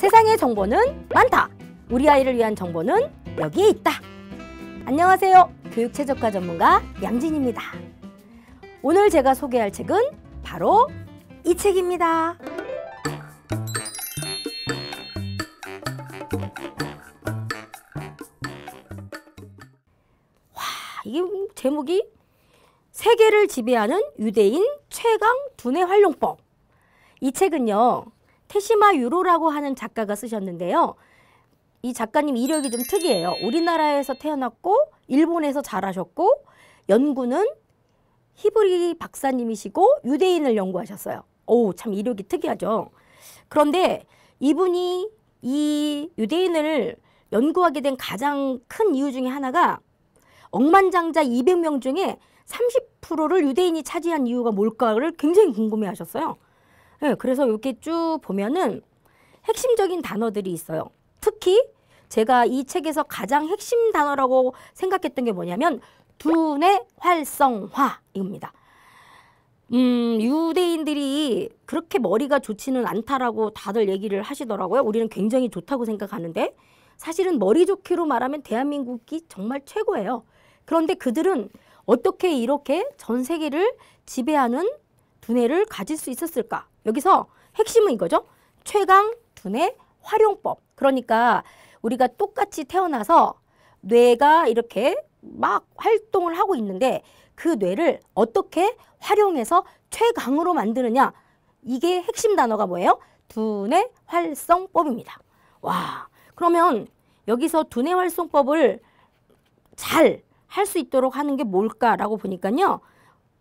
세상의 정보는 많다. 우리 아이를 위한 정보는 여기에 있다. 안녕하세요. 교육최적화 전문가 양진입니다. 오늘 제가 소개할 책은 바로 이 책입니다. 와, 이게 제목이 세계를 지배하는 유대인 최강 두뇌 활용법. 이 책은요, 테시마 유로라고 하는 작가가 쓰셨는데요. 이 작가님 이력이 좀 특이해요. 우리나라에서 태어났고 일본에서 자라셨고 연구는 히브리 박사님이시고 유대인을 연구하셨어요. 오, 참 이력이 특이하죠. 그런데 이분이 이 유대인을 연구하게 된 가장 큰 이유 중에 하나가 억만장자 200명 중에 30%를 유대인이 차지한 이유가 뭘까를 굉장히 궁금해 하셨어요. 네, 그래서 이렇게 쭉 보면은 핵심적인 단어들이 있어요. 특히 제가 이 책에서 가장 핵심 단어라고 생각했던 게 뭐냐면 두뇌 활성화입니다. 유대인들이 그렇게 머리가 좋지는 않다라고 다들 얘기를 하시더라고요. 우리는 굉장히 좋다고 생각하는데 사실은 머리 좋기로 말하면 대한민국이 정말 최고예요. 그런데 그들은 어떻게 이렇게 전 세계를 지배하는 두뇌를 가질 수 있었을까? 여기서 핵심은 이거죠. 최강 두뇌 활용법. 그러니까 우리가 똑같이 태어나서 뇌가 이렇게 막 활동을 하고 있는데 그 뇌를 어떻게 활용해서 최강으로 만드느냐. 이게 핵심 단어가 뭐예요? 두뇌 활성법입니다. 와, 그러면 여기서 두뇌 활성법을 잘 할 수 있도록 하는 게 뭘까라고 보니까요.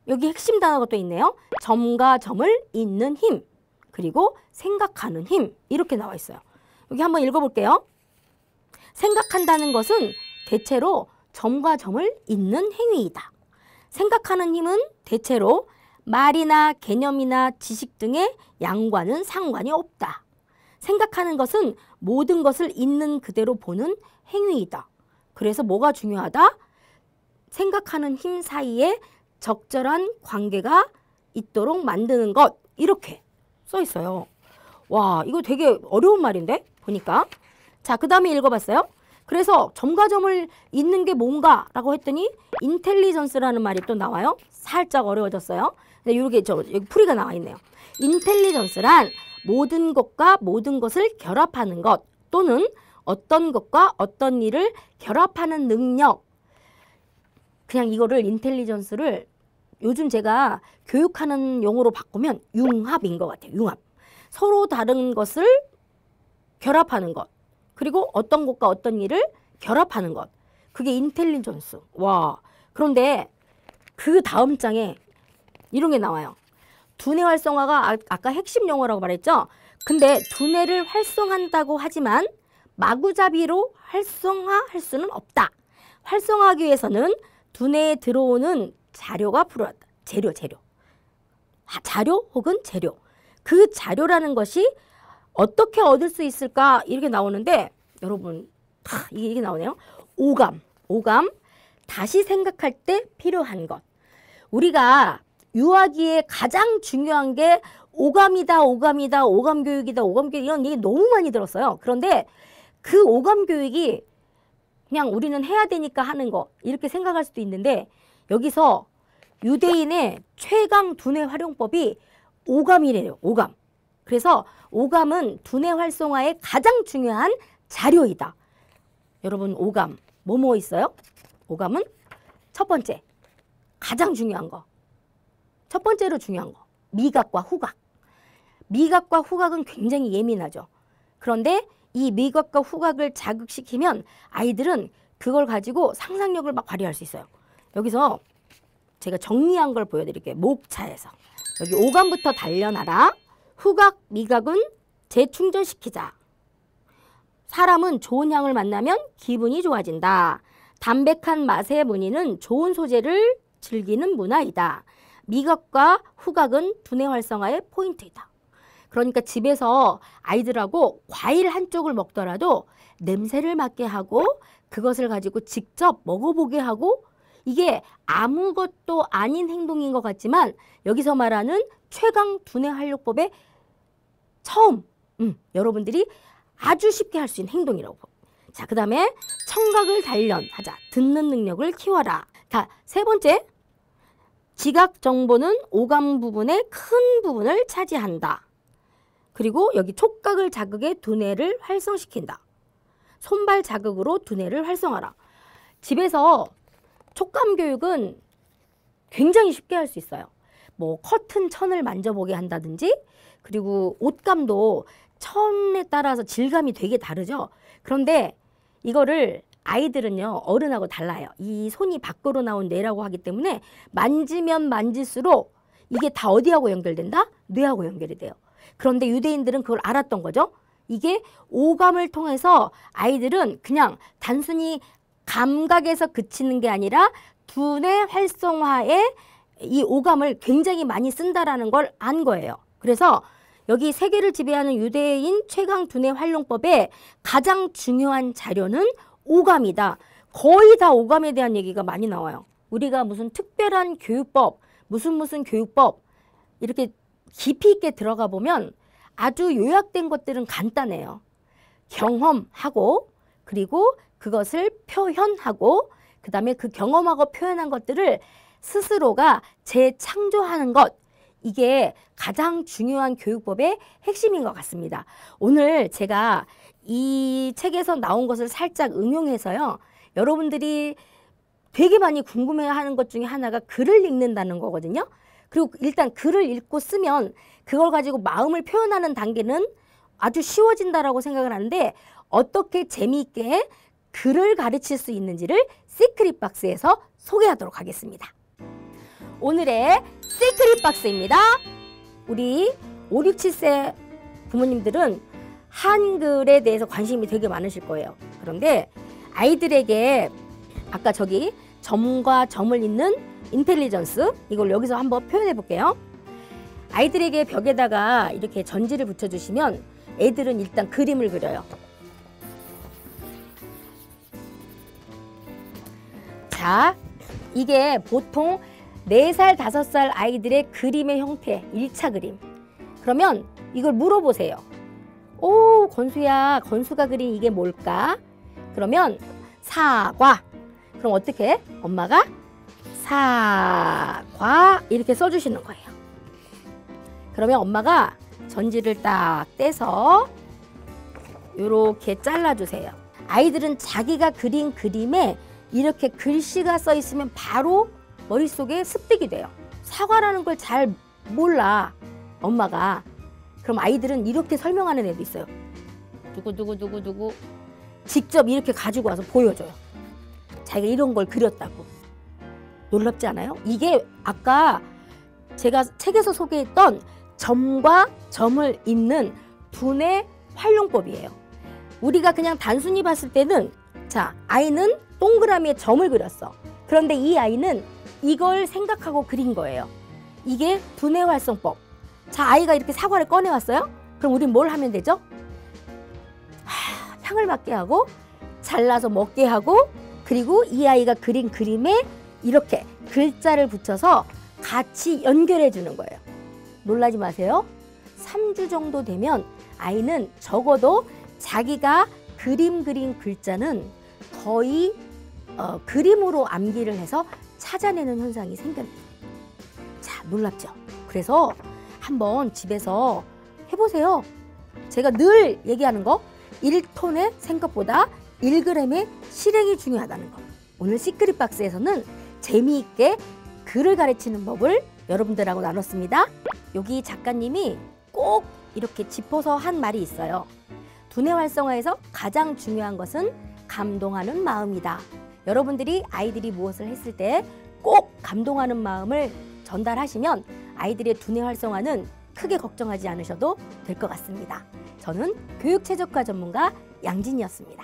여기 핵심 단어가 또 있네요. 점과 점을 잇는 힘, 그리고 생각하는 힘, 이렇게 나와 있어요. 여기 한번 읽어볼게요. 생각한다는 것은 대체로 점과 점을 잇는 행위이다. 생각하는 힘은 대체로 말이나 개념이나 지식 등의 양과는 상관이 없다. 생각하는 것은 모든 것을 있는 그대로 보는 행위이다. 그래서 뭐가 중요하다? 생각하는 힘 사이에 적절한 관계가 있도록 만드는 것, 이렇게 써 있어요. 와, 이거 되게 어려운 말인데 보니까. 자, 그 다음에 읽어봤어요. 그래서 점과 점을 잇는 게 뭔가라고 했더니 인텔리전스라는 말이 또 나와요. 살짝 어려워졌어요. 근데 이렇게 여기 풀이가 나와 있네요. 인텔리전스란 모든 것과 모든 것을 결합하는 것, 또는 어떤 것과 어떤 일을 결합하는 능력. 그냥 이거를 인텔리전스를 요즘 제가 교육하는 용어로 바꾸면 융합인 것 같아요. 융합. 서로 다른 것을 결합하는 것. 그리고 어떤 것과 어떤 일을 결합하는 것. 그게 인텔리전스. 와. 그런데 그 다음 장에 이런 게 나와요. 두뇌 활성화가 아까 핵심 용어라고 말했죠. 근데 두뇌를 활성화한다고 하지만 마구잡이로 활성화할 수는 없다. 활성화하기 위해서는 두뇌에 들어오는 자료가 필요하다. 재료. 자료 혹은 재료. 그 자료라는 것이 어떻게 얻을 수 있을까? 이렇게 나오는데 여러분 이게 나오네요. 오감. 다시 생각할 때 필요한 것. 우리가 유아기에 가장 중요한 게 오감이다. 오감 교육이다. 오감 교육 이런 얘기 너무 많이 들었어요. 그런데 그 오감 교육이 그냥 우리는 해야 되니까 하는 거 이렇게 생각할 수도 있는데 여기서 유대인의 최강 두뇌 활용법이 오감이래요. 오감. 그래서 오감은 두뇌 활성화의 가장 중요한 자료이다. 여러분 오감 뭐뭐 있어요? 오감은 첫 번째 가장 중요한 거. 첫 번째로 중요한 거. 미각과 후각. 미각과 후각은 굉장히 예민하죠. 그런데 이 미각과 후각을 자극시키면 아이들은 그걸 가지고 상상력을 막 발휘할 수 있어요. 여기서 제가 정리한 걸 보여드릴게요. 목차에서. 여기 오감부터 단련하라. 후각, 미각은 재충전시키자. 사람은 좋은 향을 만나면 기분이 좋아진다. 담백한 맛의 무늬는 좋은 소재를 즐기는 문화이다. 미각과 후각은 두뇌 활성화의 포인트이다. 그러니까 집에서 아이들하고 과일 한쪽을 먹더라도 냄새를 맡게 하고 그것을 가지고 직접 먹어보게 하고 이게 아무것도 아닌 행동인 것 같지만 여기서 말하는 최강 두뇌 활용법의 처음 여러분들이 아주 쉽게 할 수 있는 행동이라고. 자, 그 다음에 청각을 단련하자. 듣는 능력을 키워라. 자, 세 번째, 지각 정보는 오감 부분의 큰 부분을 차지한다. 그리고 여기 촉각을 자극해 두뇌를 활성시킨다. 손발 자극으로 두뇌를 활성화하라. 집에서 촉감 교육은 굉장히 쉽게 할 수 있어요. 뭐 커튼 천을 만져보게 한다든지, 그리고 옷감도 천에 따라서 질감이 되게 다르죠. 그런데 이거를 아이들은요, 어른하고 달라요. 이 손이 밖으로 나온 뇌라고 하기 때문에 만지면 만질수록 이게 다 어디하고 연결된다? 뇌하고 연결이 돼요. 그런데 유대인들은 그걸 알았던 거죠. 이게 오감을 통해서 아이들은 그냥 단순히 감각에서 그치는 게 아니라 두뇌 활성화에 이 오감을 굉장히 많이 쓴다라는 걸 안 거예요. 그래서 여기 세계를 지배하는 유대인 최강 두뇌 활용법의 가장 중요한 자료는 오감이다. 거의 다 오감에 대한 얘기가 많이 나와요. 우리가 무슨 특별한 교육법, 무슨 교육법 이렇게 깊이 있게 들어가 보면 아주 요약된 것들은 간단해요. 경험하고, 그리고 그것을 표현하고, 그 다음에 그 경험하고 표현한 것들을 스스로가 재창조하는 것, 이게 가장 중요한 교육법의 핵심인 것 같습니다. 오늘 제가 이 책에서 나온 것을 살짝 응용해서요, 여러분들이 되게 많이 궁금해하는 것 중에 하나가 글을 읽는다는 거거든요. 그리고 일단 글을 읽고 쓰면 그걸 가지고 마음을 표현하는 단계는 아주 쉬워진다라고 생각을 하는데, 어떻게 재미있게 글을 가르칠 수 있는지를 시크릿 박스에서 소개하도록 하겠습니다. 오늘의 시크릿 박스입니다. 우리 5, 6, 7세 부모님들은 한글에 대해서 관심이 되게 많으실 거예요. 그런데 아이들에게 아까 저기 점과 점을 잇는 인텔리전스, 이걸 여기서 한번 표현해 볼게요. 아이들에게 벽에다가 이렇게 전지를 붙여주시면 애들은 일단 그림을 그려요. 자, 이게 보통 4살, 5살 아이들의 그림의 형태, 1차 그림. 그러면 이걸 물어보세요. 오, 건수야, 건수가 그린 이게 뭘까? 그러면 사과. 그럼 어떻게 해? 엄마가 사과 이렇게 써주시는 거예요. 그러면 엄마가 전지를 딱 떼서 이렇게 잘라주세요. 아이들은 자기가 그린 그림에 이렇게 글씨가 써 있으면 바로 머릿속에 습득이 돼요. 사과라는 걸 잘 몰라, 엄마가. 그럼 아이들은 이렇게 설명하는 애도 있어요. 누구 직접 이렇게 가지고 와서 보여줘요. 자기가 이런 걸 그렸다고. 놀랍지 않아요? 이게 아까 제가 책에서 소개했던 점과 점을 잇는 두뇌 활용법이에요. 우리가 그냥 단순히 봤을 때는, 자, 아이는 동그라미에 점을 그렸어. 그런데 이 아이는 이걸 생각하고 그린 거예요. 이게 두뇌 활성법. 자, 아이가 이렇게 사과를 꺼내왔어요? 그럼 우린 뭘 하면 되죠? 향을 맡게 하고, 잘라서 먹게 하고, 그리고 이 아이가 그린 그림에 이렇게 글자를 붙여서 같이 연결해 주는 거예요. 놀라지 마세요. 3주 정도 되면 아이는 적어도 자기가 그린 글자는 거의 그림으로 암기를 해서 찾아내는 현상이 생깁니다. 자, 놀랍죠? 그래서 한번 집에서 해보세요. 제가 늘 얘기하는 거, 1톤의 생각보다 1g의 실행이 중요하다는 거. 오늘 시크릿 박스에서는 재미있게 글을 가르치는 법을 여러분들하고 나눴습니다. 여기 작가님이 꼭 이렇게 짚어서 한 말이 있어요. 두뇌 활성화에서 가장 중요한 것은 감동하는 마음이다. 여러분들이 아이들이 무엇을 했을 때 꼭 감동하는 마음을 전달하시면 아이들의 두뇌 활성화는 크게 걱정하지 않으셔도 될 것 같습니다. 저는 교육최적화 전문가 양진이었습니다.